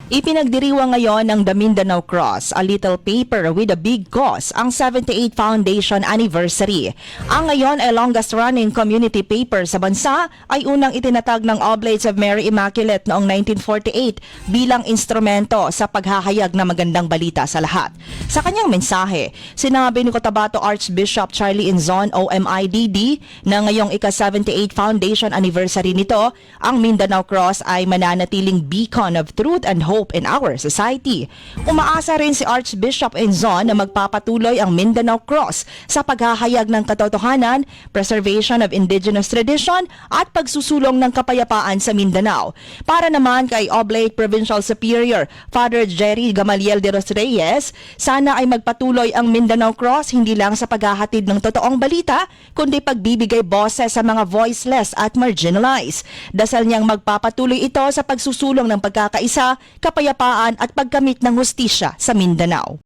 Ipinagdiriwang ngayon ng The Mindanao Cross, a little paper with a big cause, ang 78 Foundation Anniversary. Ang ngayon ay longest-running community paper sa bansa ay unang itinatag ng Oblates of Mary Immaculate noong 1948 bilang instrumento sa paghahayag ng magandang balita sa lahat. Sa kanyang mensahe, sinabi ni Cotabato Archbishop Charlie Inzon OMIDD na ngayong ika-78 Foundation Anniversary nito, ang Mindanao Cross ay mananatiling beacon of truth and hope in our society. Umaasa rin si Archbishop Inzon na magpapatuloy ang Mindanao Cross sa paghahayag ng katotohanan, preservation of indigenous tradition at pagsusulong ng kapayapaan sa Mindanao. Para naman kay Oblate Provincial Superior Father Jerry Gamaliel de los Reyes, sana ay magpatuloy ang Mindanao Cross hindi lang sa paghahatid ng totoong balita, kundi pagbibigay boses sa mga voiceless at marginalized. Dasal niyang magpapatuloy ito sa pagsusulong ng pagkakaisa, kapayapaan at pagkamit ng hustisya sa Mindanao.